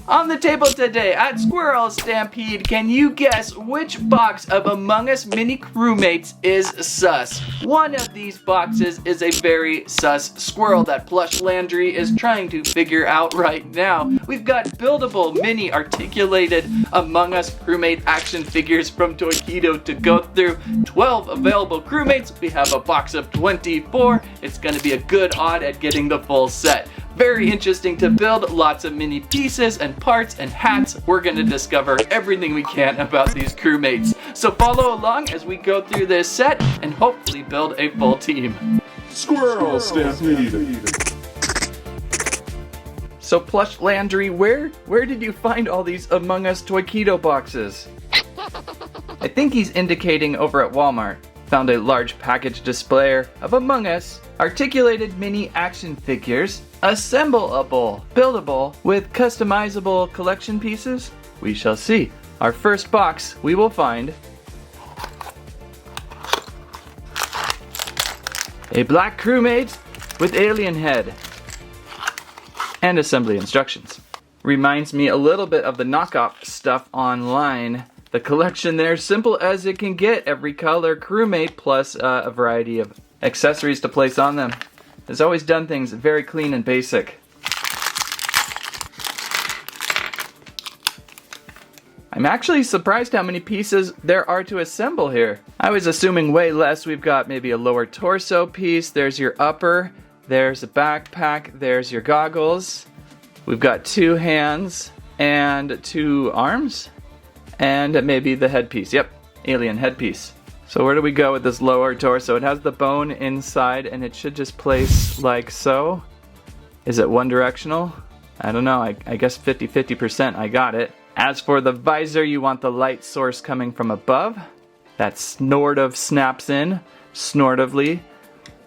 On the table today at Squirrel Stampede, can you guess which box of Among Us mini crewmates is sus? One of these boxes is a very sus squirrel that Plush Landry is trying to figure out right now. We've got buildable mini articulated Among Us crewmate action figures from Toykedo to go through. 12 available crewmates. We have a box of 24. It's going to be a good odd at getting the full set. Very interesting to build, lots of mini pieces and parts and hats. We're gonna discover everything we can about these crewmates. So follow along as we go through this set and hopefully build a full team. Squirrel Stampede. So Plush Landry, where did you find all these Among Us Toykedo boxes? I think he's indicating over at Walmart. Found a large package displayer of Among Us articulated mini action figures, assemblable, buildable, with customizable collection pieces? We shall see. Our first box we will find a black crewmate with alien head and assembly instructions. Reminds me a little bit of the knockoff stuff online. The collection there, simple as it can get, every color crewmate plus a variety of accessories to place on them. Has always done things very clean and basic. I'm actually surprised how many pieces there are to assemble here. I was assuming way less. We've got maybe a lower torso piece, there's your upper, there's a backpack, there's your goggles. We've got 2 hands and 2 arms. And maybe the headpiece. Yep, alien headpiece. So where do we go with this lower torso? It has the bone inside and it should just place like so. Is it one directional? I don't know, I guess 50-50%, I got it. As for the visor, you want the light source coming from above. That snort of snaps in, snortively.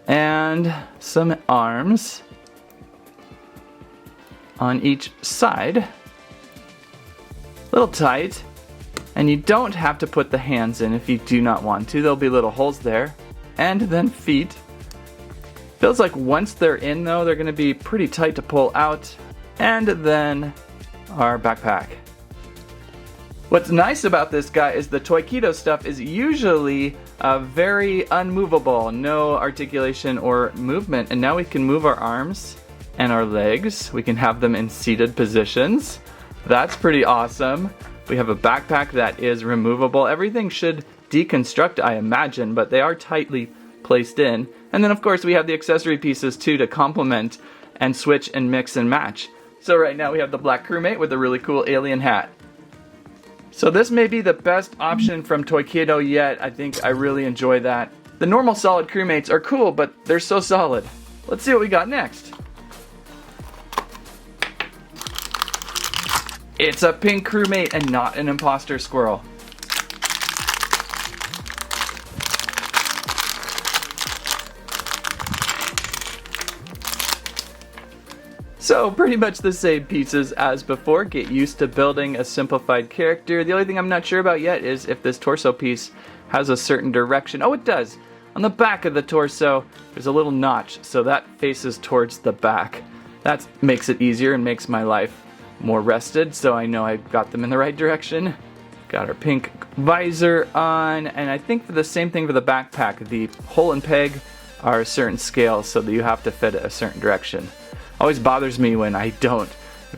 And some arms on each side. A little tight. And you don't have to put the hands in if you do not want to. There'll be little holes there. And then feet. Feels like once they're in though, they're gonna be pretty tight to pull out. And then our backpack. What's nice about this guy is the Toykedo stuff is usually very unmovable. No articulation or movement. And now we can move our arms and our legs. We can have them in seated positions. That's pretty awesome. We have a backpack that is removable. Everything should deconstruct, I imagine, but they are tightly placed in. And then of course we have the accessory pieces too to complement and switch and mix and match. So right now we have the black crewmate with a really cool alien hat. So this may be the best option from Toykedo yet. I think I really enjoy that. The normal solid crewmates are cool, but they're so solid. Let's see what we got next. It's a pink crewmate and not an impostor squirrel. So pretty much the same pieces as before. Get used to building a simplified character. The only thing I'm not sure about yet is if this torso piece has a certain direction. Oh, it does. On the back of the torso, there's a little notch, so that faces towards the back. That makes it easier and makes my life more rested, so I know I got them in the right direction. Got our pink visor on, and I think for the same thing for the backpack, the hole and peg are a certain scale so that you have to fit it a certain direction. Always bothers me when if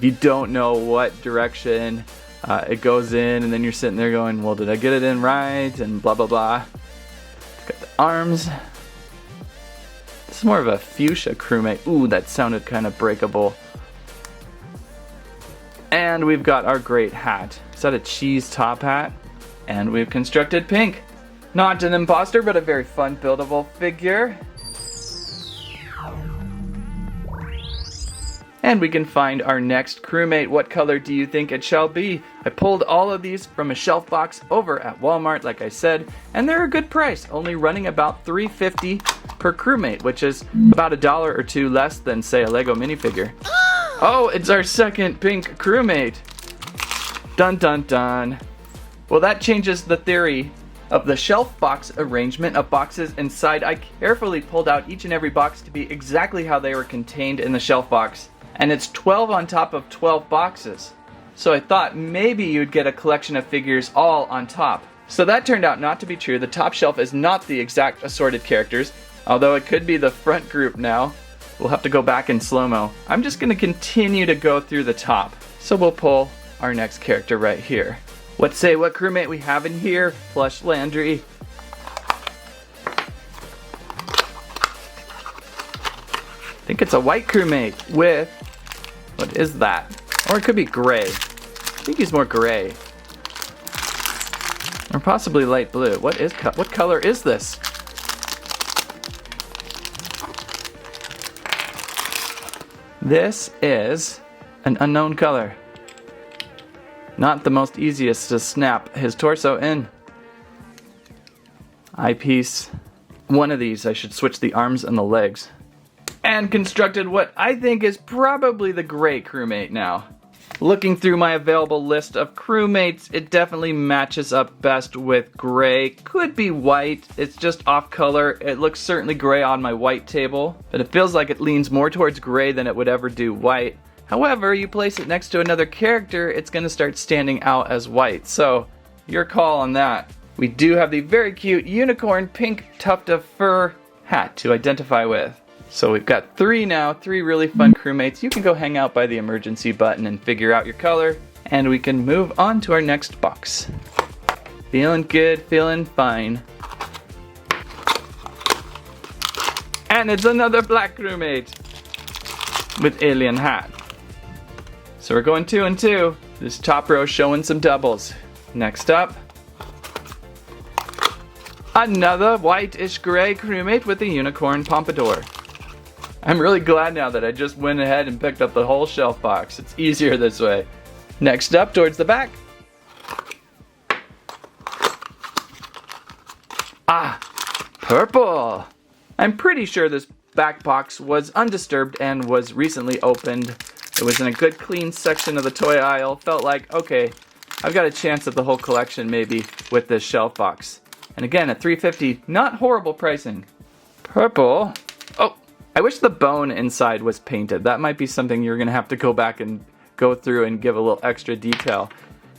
you don't know what direction it goes in, and then you're sitting there going, well, did I get it in right, and blah blah blah. Got the arms. This is more of a fuchsia crewmate. Ooh, that sounded kind of breakable. And we've got our great hat. Is that a cheese top hat? And we've constructed pink. Not an imposter, but a very fun buildable figure. And we can find our next crewmate. What color do you think it shall be? I pulled all of these from a shelf box over at Walmart, like I said, and they're a good price, only running about $3.50 per crewmate, which is about $1 or $2 less than, say, a Lego minifigure. Oh, it's our second pink crewmate. Dun dun dun. Well, that changes the theory of the shelf box arrangement of boxes inside. I carefully pulled out each and every box to be exactly how they were contained in the shelf box. And it's 12 on top of 12 boxes. so I thought maybe you'd get a collection of figures all on top. So that turned out not to be true. The top shelf is not the exact assorted characters, although it could be the front group now. We'll have to go back in slow-mo. I'm just going to continue to go through the top. So we'll pull our next character right here. Let's say what crewmate we have in here. Plush Landry. I think it's a white crewmate with, what is that? Or it could be gray. I think he's more gray. Or possibly light blue. What color is this? This is an unknown color. Not the most easiest to snap his torso in. Eyepiece. One of these, I should switch the arms and the legs. And constructed what I think is probably the gray crewmate now. Looking through my available list of crewmates, it definitely matches up best with gray. Could be white, it's just off color. It looks certainly gray on my white table, but it feels like it leans more towards gray than it would ever do white. However, you place it next to another character, it's going to start standing out as white. So, your call on that. We do have the very cute unicorn pink tuft of fur hat to identify with. So we've got 3 now, 3 really fun crewmates. You can go hang out by the emergency button and figure out your color, and we can move on to our next box. Feeling good, feeling fine. And it's another black crewmate with alien hat. So we're going 2 and 2. This top row showing some doubles. Next up, another whitish gray crewmate with a unicorn pompadour. I'm really glad now that I just went ahead and picked up the whole shelf box. It's easier this way. Next up, towards the back. Ah, purple. I'm pretty sure this back box was undisturbed and was recently opened. It was in a good clean section of the toy aisle. Felt like, okay, I've got a chance at the whole collection maybe with this shelf box. And again, at $3.50, not horrible pricing. Purple. Oh, I wish the bone inside was painted. That might be something you're going to have to go back and go through and give a little extra detail.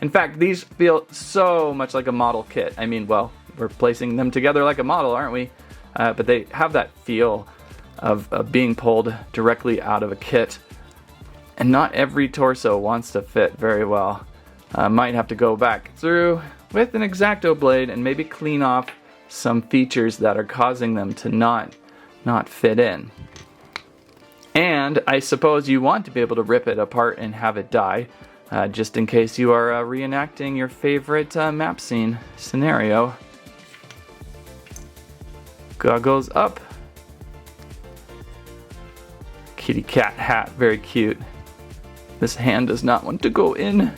In fact, these feel so much like a model kit. I mean, well, we're placing them together like a model, aren't we? But they have that feel of being pulled directly out of a kit. And not every torso wants to fit very well. Might have to go back through with an X-Acto blade and maybe clean off some features that are causing them to not fit in. And I suppose you want to be able to rip it apart and have it die, just in case you are reenacting your favorite map scene scenario. Goggles up. Kitty cat hat, very cute. This hand does not want to go in.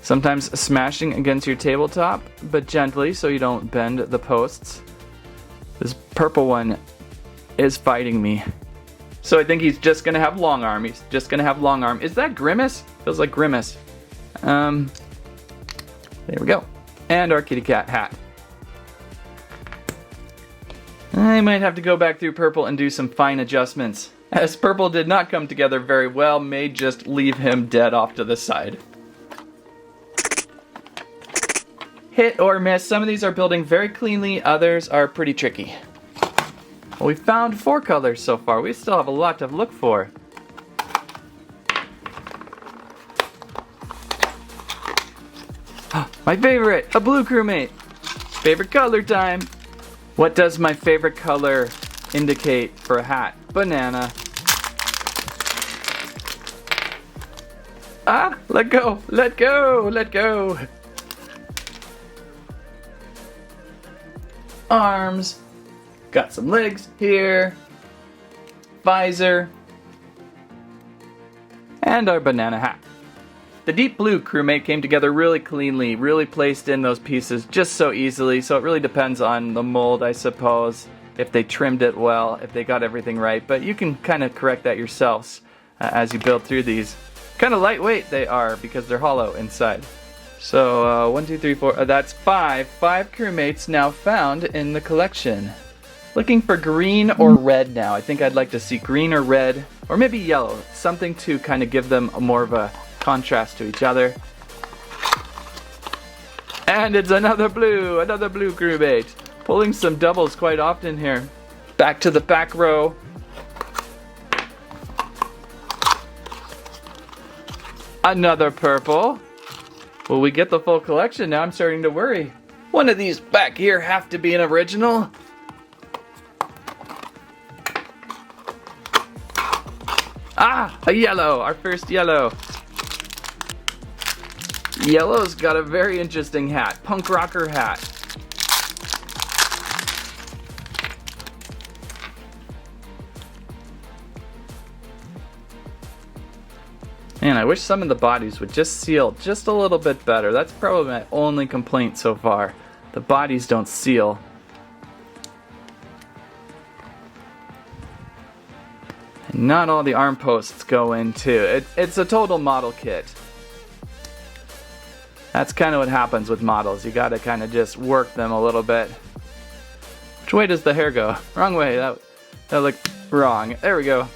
Sometimes smashing against your tabletop, but gently so you don't bend the posts. This purple one is fighting me. So I think he's just gonna have long arm. He's just gonna have long arm. Is that Grimace? Feels like Grimace. There we go. And our kitty cat hat. I might have to go back through purple and do some fine adjustments, as purple did not come together very well. May just leave him dead off to the side. Hit or miss. Some of these are building very cleanly, others are pretty tricky. Well, we found 4 colors so far. We still have a lot to look for. My favorite, a blue crewmate. Favorite color time. What does my favorite color indicate for a hat? Banana. Ah, let go, let go, let go. Arms. Got some legs here. Visor. And our banana hat. The deep blue crewmate came together really cleanly, really placed in those pieces just so easily, so it really depends on the mold, I suppose, if they trimmed it well, if they got everything right, but you can kind of correct that yourselves as you build through these. Kind of lightweight they are because they're hollow inside. So 1, 2, 3, 4, that's 5 crewmates now found in the collection. Looking for green or red now. I think I'd like to see green or red, or maybe yellow, something to kind of give them more of a contrast to each other. And it's another blue crewmate. Pulling some doubles quite often here. Back to the back row. Another purple. Will we get the full collection? Now I'm starting to worry. One of these back here have to be an original. Ah, a yellow, our first yellow. Yellow's got a very interesting hat, punk rocker hat. Man, I wish some of the bodies would just seal just a little bit better. That's probably my only complaint so far. The bodies don't seal. And not all the arm posts go in too. It's a total model kit. That's kind of what happens with models. You gotta kind of just work them a little bit. Which way does the hair go? Wrong way. That looked wrong. There we go.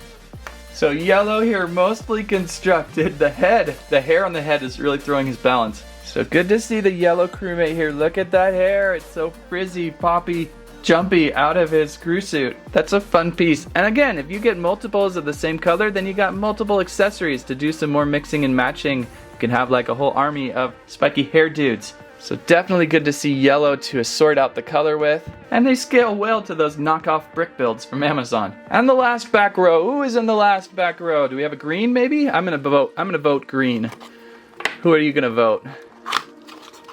So yellow here, mostly constructed. The hair on the head is really throwing his balance. So good to see the yellow crewmate here. Look at that hair. It's so frizzy, poppy, jumpy out of his crew suit. That's a fun piece. And again, if you get multiples of the same color, then you got multiple accessories to do some more mixing and matching. You can have like a whole army of spiky hair dudes. So definitely good to see yellow to sort out the color with. And they scale well to those knockoff brick builds from Amazon. And the last back row. Who is in the last back row? Do we have a green maybe? I'm gonna vote green. Who are you gonna vote?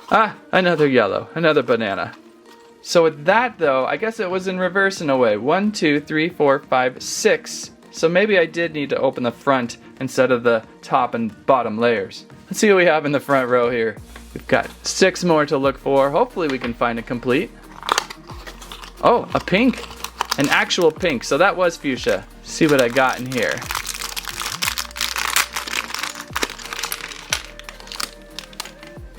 Ah, another yellow, another banana. So with that though, I guess it was in reverse in a way. 1, 2, 3, 4, 5, 6. So maybe I did need to open the front instead of the top and bottom layers. Let's see what we have in the front row here. We've got 6 more to look for. Hopefully we can find a complete. Oh, a pink. An actual pink. So that was fuchsia. See what I got in here.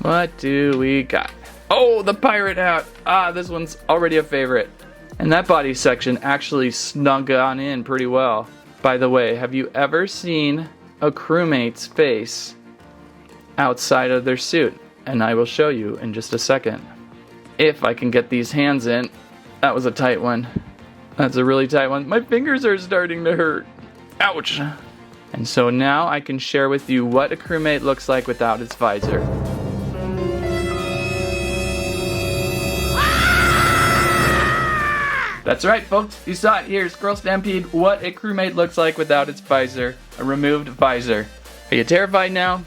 What do we got? Oh, the pirate hat. Ah, this one's already a favorite. And that body section actually snug on in pretty well. By the way, have you ever seen a crewmate's face outside of their suit? And I will show you in just a second. If I can get these hands in. That was a tight one. That's a really tight one. My fingers are starting to hurt. Ouch. And so now I can share with you what a crewmate looks like without its visor. That's right, folks. You saw it here. Squirrel Stampede, what a crewmate looks like without its visor. A removed visor. Are you terrified now?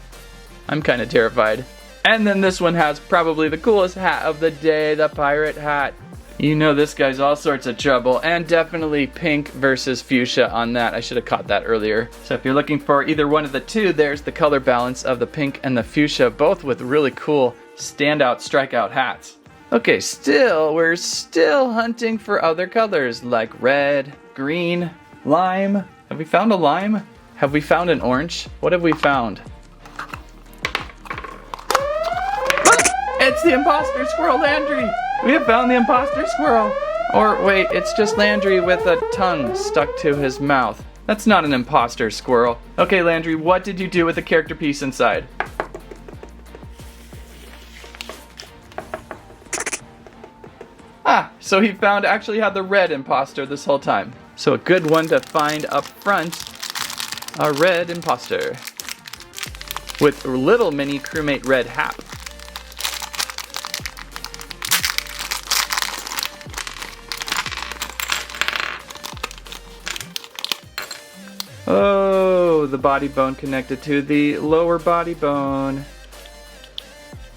I'm kind of terrified. And then this one has probably the coolest hat of the day, the pirate hat. You know this guy's all sorts of trouble, and definitely pink versus fuchsia on that. I should have caught that earlier. So if you're looking for either one of the two, there's the color balance of the pink and the fuchsia, both with really cool standout strikeout hats. Okay, we're still hunting for other colors like red, green, lime. Have we found a lime? Have we found an orange? What have we found? It's the imposter squirrel, Landry! We have found the imposter squirrel! Or wait, it's just Landry with a tongue stuck to his mouth. That's not an imposter squirrel. Okay, Landry, what did you do with the character piece inside? Ah, so he actually had the red imposter this whole time. So a good one to find up front, a red imposter. With little mini crewmate red hat. Oh, the body bone connected to the lower body bone.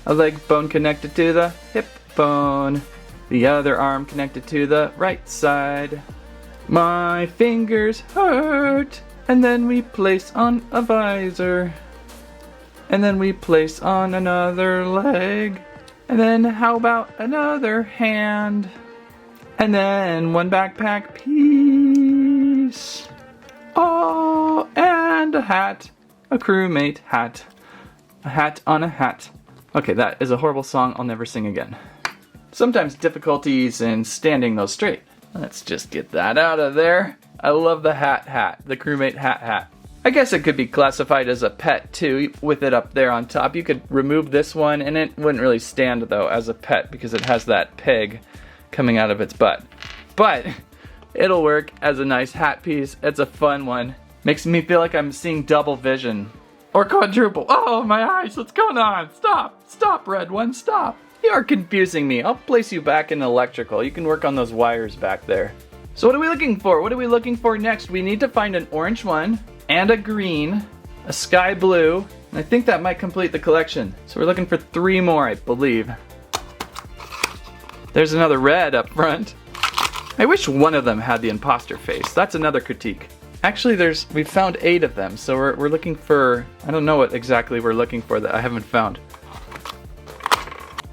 A leg bone connected to the hip bone. The other arm connected to the right side. My fingers hurt. And then we place on a visor. And then we place on another leg. And then how about another hand? And then one backpack piece. Oh, and a hat. A crewmate hat. A hat on a hat. Okay, that is a horrible song I'll never sing again. Sometimes difficulties in standing those straight. Let's just get that out of there. I love the hat, the crewmate hat. I guess it could be classified as a pet too, with it up there on top. You could remove this one, and it wouldn't really stand though as a pet because it has that peg coming out of its butt. But it'll work as a nice hat piece. It's a fun one. Makes me feel like I'm seeing double vision. Or quadruple. Oh, my eyes, what's going on? Stop, stop, red one, stop. You are confusing me. I'll place you back in electrical. You can work on those wires back there. So what are we looking for? What are we looking for next? We need to find an orange one, and a green, a sky blue, and I think that might complete the collection. So we're looking for 3 more, I believe. There's another red up front. I wish one of them had the imposter face. That's another critique. Actually, we found 8 of them, so we're looking for, I don't know what exactly we're looking for that I haven't found.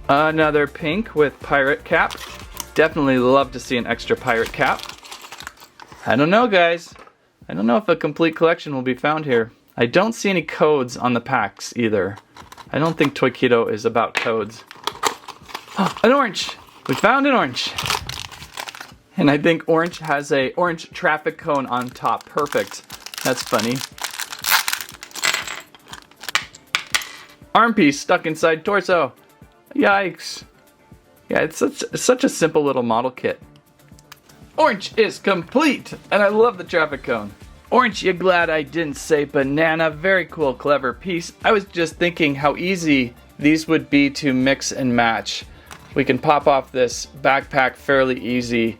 Another pink with pirate cap. Definitely love to see an extra pirate cap. I don't know, guys. I don't know if a complete collection will be found here. I don't see any codes on the packs either. I don't think Toikido is about codes. Oh, an orange! We found an orange! And I think orange has a orange traffic cone on top. Perfect. That's funny. Arm piece stuck inside torso. Yikes. Yeah, it's such a simple little model kit. Orange is complete! And I love the traffic cone. Orange, you glad I didn't say banana? Very cool, clever piece. I was just thinking how easy these would be to mix and match. We can pop off this backpack fairly easy,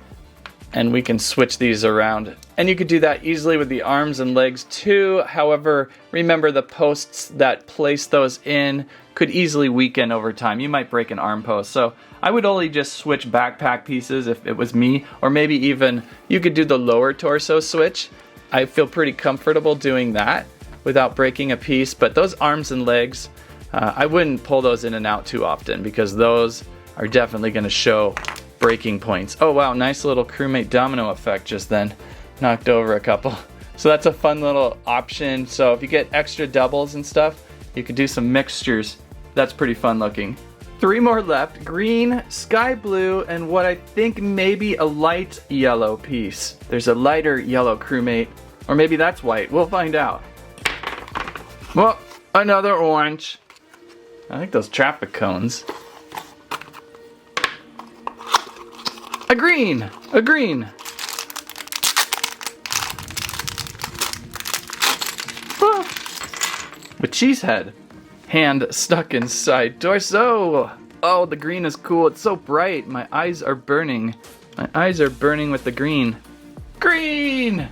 and we can switch these around. And you could do that easily with the arms and legs too. However, remember the posts that place those in could easily weaken over time. You might break an arm post. So I would only just switch backpack pieces if it was me, or maybe even you could do the lower torso switch. I feel pretty comfortable doing that without breaking a piece, but those arms and legs, I wouldn't pull those in and out too often because those are definitely gonna show breaking points. Oh wow, nice little crewmate domino effect just then. Knocked over a couple. So that's a fun little option. So if you get extra doubles and stuff, you can do some mixtures. That's pretty fun looking. 3 more left, green, sky blue, and what I think may be a light yellow piece. There's a lighter yellow crewmate, or maybe that's white. We'll find out. Well, another orange. I think those traffic cones. A green, a green. Ah. With cheese head. Hand stuck inside torso. Oh, the green is cool. It's so bright. My eyes are burning. My eyes are burning with the green. Green!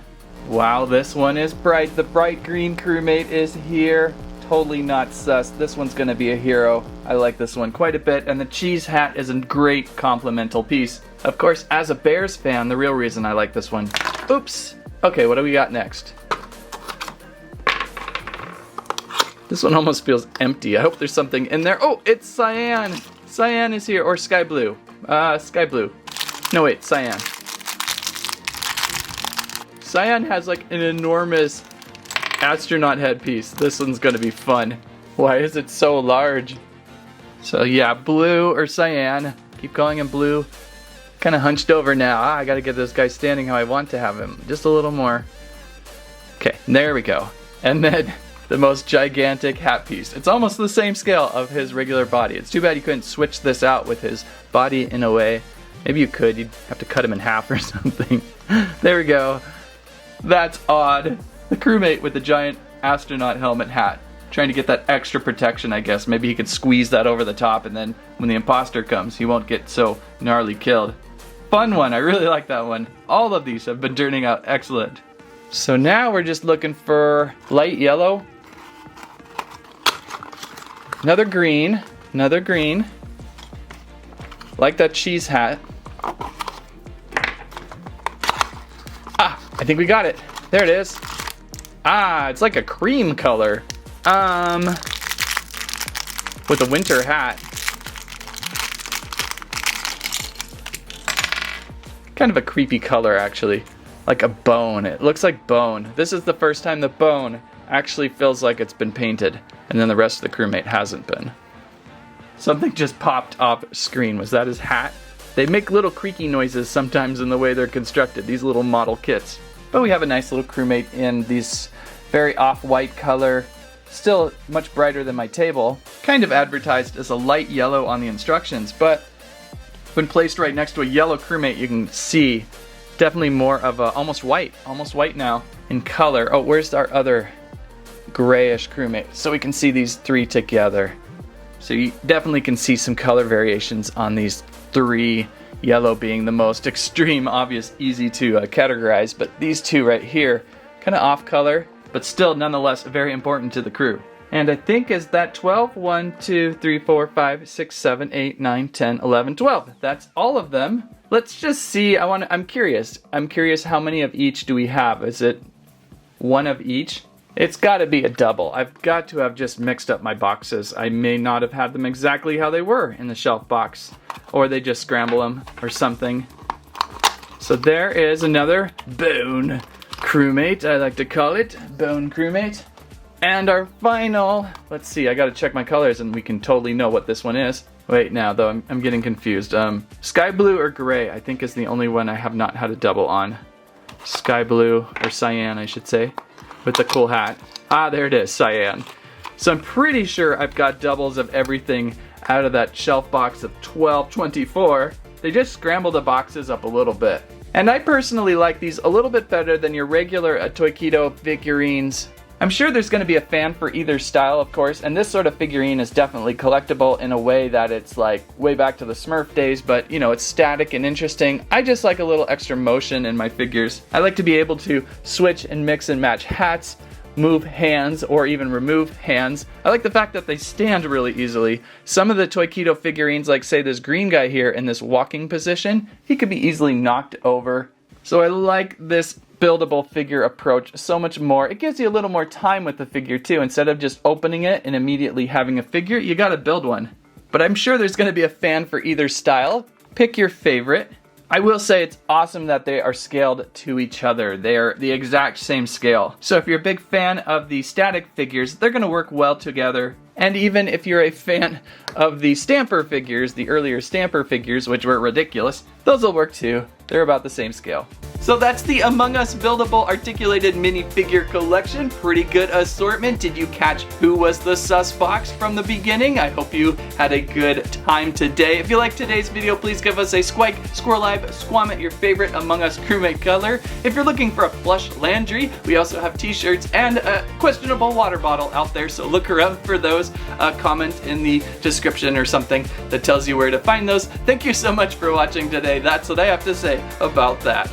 Wow, this one is bright. The bright green crewmate is here. Totally not sus. This one's gonna be a hero. I like this one quite a bit, and the cheese hat is a great complemental piece. Of course, as a Bears fan, the real reason I like this one. Oops. Okay, what do we got next? This one almost feels empty. I hope there's something in there. Oh, it's cyan. Cyan is here, or sky blue. Sky blue. No, wait, cyan. Cyan has like an enormous astronaut headpiece. This one's gonna be fun. Why is it so large? So yeah, blue or cyan. Keep calling him blue. Kind of hunched over now. I gotta get this guy standing how I want to have him. Just a little more. Okay, there we go. And then the most gigantic hat piece. It's almost the same scale of his regular body. It's too bad you couldn't switch this out with his body in a way. Maybe you could. You'd have to cut him in half or something. There we go. That's odd. The crewmate with the giant astronaut helmet hat. Trying to get that extra protection, I guess. Maybe he could squeeze that over the top, and then when the imposter comes, he won't get so gnarly killed. Fun one. I really like that one. All of these have been turning out excellent. So now we're just looking for light yellow. Another green. Another green. Like that cheese hat. Ah, I think we got it. There it is. Ah, it's like a cream color. With a winter hat. Kind of a creepy color, actually. Like a bone. It looks like bone. This is the first time the bone actually feels like it's been painted, and then the rest of the crewmate hasn't been. Something just popped off screen. Was that his hat? They make little creaky noises sometimes in the way they're constructed, these little model kits. But we have a nice little crewmate in these Very off-white color. Still much brighter than my table. Kind of advertised as a light yellow on the instructions, but when placed right next to a yellow crewmate, you can see definitely more of a almost white now in color. Oh, where's our other grayish crewmate? So we can see these three together. So you definitely can see some color variations on these three, yellow being the most extreme, obvious, easy to categorize, but these two right here, kind of off color, but still nonetheless very important to the crew. And I think is that 12? 1, 2, 3, 4, 5, 6, 7, 8, 9, 10, 11, 12. That's all of them. Let's just see. I'm curious. I'm curious how many of each do we have? Is it one of each? It's got to be a double. I've got to have just mixed up my boxes. I may not have had them exactly how they were in the shelf box, or they just scramble them or something. So there is another bone crewmate, I like to call it, bone crewmate. And our final, let's see, I gotta check my colors and we can totally know what this one is. Wait now though, I'm getting confused. Sky blue or gray, I think is the only one I have not had a double on. Sky blue, or cyan I should say, with the cool hat. Ah, there it is, cyan. So I'm pretty sure I've got doubles of everything out of that shelf box of 1224. They just scrambled the boxes up a little bit. And I personally like these a little bit better than your regular Toy-Keto figurines. I'm sure there's going to be a fan for either style, of course, and this sort of figurine is definitely collectible in a way that it's like way back to the Smurf days, but you know, it's static and interesting. I just like a little extra motion in my figures. I like to be able to switch and mix and match hats, move hands, or even remove hands. I like the fact that they stand really easily. Some of the Toy-Keto figurines, like say this green guy here in this walking position, he could be easily knocked over. So I like this buildable figure approach so much more. It gives you a little more time with the figure too. Instead of just opening it and immediately having a figure, you gotta build one. But I'm sure there's gonna be a fan for either style. Pick your favorite. I will say it's awesome that they are scaled to each other. They're the exact same scale. So if you're a big fan of the static figures, they're gonna work well together. And even if you're a fan of the stamper figures, the earlier stamper figures, which were ridiculous, those will work too. They're about the same scale. So that's the Among Us buildable articulated minifigure collection. Pretty good assortment. Did you catch who was the sus box from the beginning? I hope you had a good time today. If you liked today's video, please give us a squike, squirrelive, squammet your favorite Among Us crewmate color. If you're looking for a plush Landry, we also have t-shirts and a questionable water bottle out there, so look around for those. Comment in the description or something that tells you where to find those. Thank you so much for watching today. That's what I have to say about that.